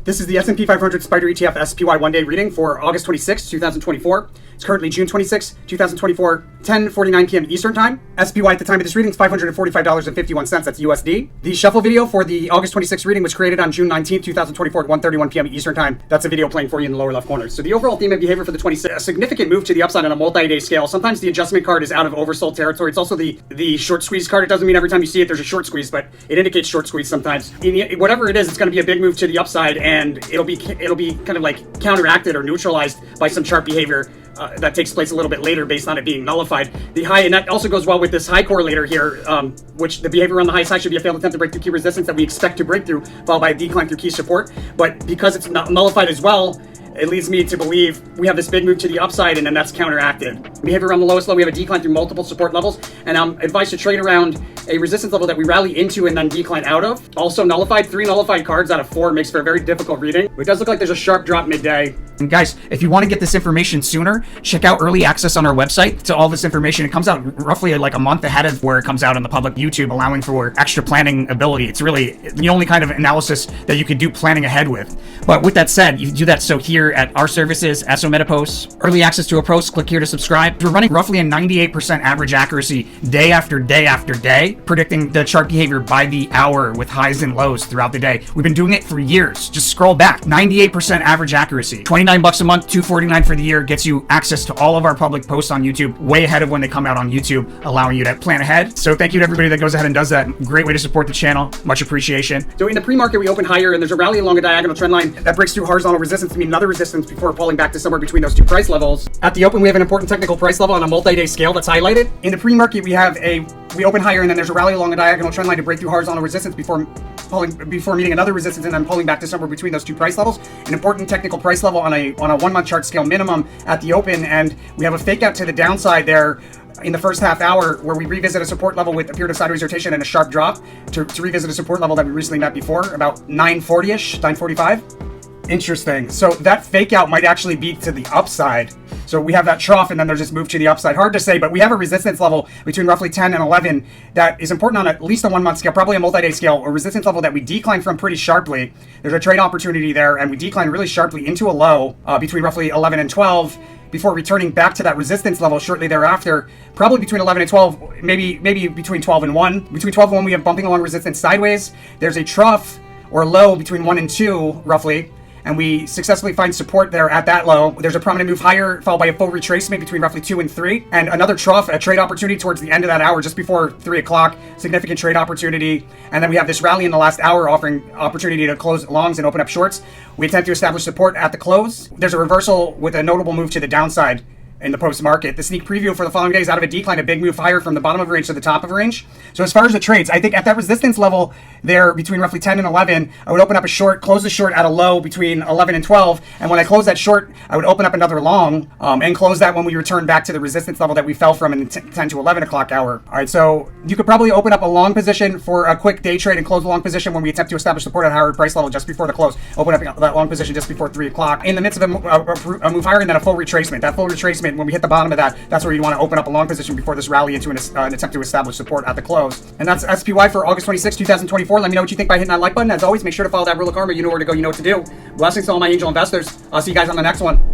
This is the S&P 500 Spider ETF SPY one-day reading for August 26, 2024. It's currently June 26, 2024, 10:49 p.m. Eastern Time. SPY at the time of this reading is $545.51. That's USD. The shuffle video for the August 26 reading was created on June 19, 2024 at 1:31 p.m. Eastern Time. That's a video playing for you in the lower left corner. So the overall theme of behavior for the 26, a significant move to the upside on a multi-day scale. Sometimes the adjustment card is out of oversold territory. It's also the short squeeze card. It doesn't mean every time you see it there's a short squeeze, but it indicates short squeeze sometimes. Whatever it is, it's going to be a big move to the upside, and it'll be kind of like counteracted or neutralized by some chart behavior that takes place a little bit later based on it being nullified. The high, and that also goes well with this high correlator here, which the behavior on the high side should be a failed attempt to break through key resistance that we expect to break through, followed by a decline through key support. But because it's not nullified as well, it leads me to believe we have this big move to the upside, and then that's counteracted. Behavior on the lowest low, we have a decline through multiple support levels, and I'm advised to trade around a resistance level that we rally into and then decline out of. Also nullified, 3 nullified cards out of 4 makes for a very difficult reading. It does look like there's a sharp drop midday. And guys, if you want to get this information sooner, check out early access on our website to all this information. It comes out roughly like a month ahead of where it comes out on the public YouTube, allowing for extra planning ability. It's really the only kind of analysis that you could do planning ahead with. But with that said, you do that so here at our services, SO Meta Posts, early access to a post, click here to subscribe. We're running roughly a 98% average accuracy day after day after day, predicting the chart behavior by the hour with highs and lows throughout the day. We've been doing it for years. Just scroll back, 98% average accuracy. $29 a month, $249 for the year gets you access to all of our public posts on YouTube way ahead of when they come out on YouTube, allowing you to plan ahead. So thank you to everybody that goes ahead and does that. Great way to support the channel. Much appreciation. So in the pre-market, we open higher, and there's a rally along a diagonal trend line that breaks through horizontal resistance to meet another resistance before falling back to somewhere between those two price levels. At the open, we have an important technical price level on a multi-day scale that's highlighted. In the pre-market, we open higher, and then there's a rally along a diagonal trend line to break through horizontal resistance before meeting another resistance and then pulling back to somewhere between those two price levels. An important technical price level on a 1-month chart scale minimum at the open, and we have a fake out to the downside there in the first half hour where we revisit a support level with a period of sideways rotation and a sharp drop to revisit a support level that we recently met before, about 940-ish, 945. Interesting. So that fake out might actually be to the upside. So we have that trough, and then there's this move to the upside. Hard to say, but we have a resistance level between roughly 10 and 11 that is important on at least a 1-month scale, probably a multi-day scale, a resistance level that we decline from pretty sharply. There's a trade opportunity there, and we decline really sharply into a low between roughly 11 and 12 before returning back to that resistance level shortly thereafter, probably between 11 and 12, maybe between 12 and 1. Between 12 and 1, we have bumping along resistance sideways. There's a trough or low between 1 and 2, roughly, and we successfully find support there at that low. There's a prominent move higher, followed by a full retracement between roughly 2 and 3, and another trough, a trade opportunity towards the end of that hour, just before 3 o'clock, significant trade opportunity. And then we have this rally in the last hour offering opportunity to close longs and open up shorts. We attempt to establish support at the close. There's a reversal with a notable move to the downside in the post-market. The sneak preview for the following days out of a decline, a big move higher from the bottom of a range to the top of a range. So as far as the trades, I think at that resistance level there between roughly 10 and 11, I would open up a short, close the short at a low between 11 and 12. And when I close that short, I would open up another long and close that when we return back to the resistance level that we fell from in the 10 to 11 o'clock hour. All right, so you could probably open up a long position for a quick day trade and close the long position when we attempt to establish support at a higher price level just before the close. Open up that long position just before 3 o'clock in the midst of a move higher, and then a full retracement. That full retracement, when we hit the bottom of that, that's where you want to open up a long position before this rally into an attempt to establish support at the close. And that's SPY for August 26, 2024. Let me know what you think by hitting that like button. As always, make sure to follow that rule of karma. You know where to go, you know what to do. Blessings to all my angel investors. I'll see you guys on the next one.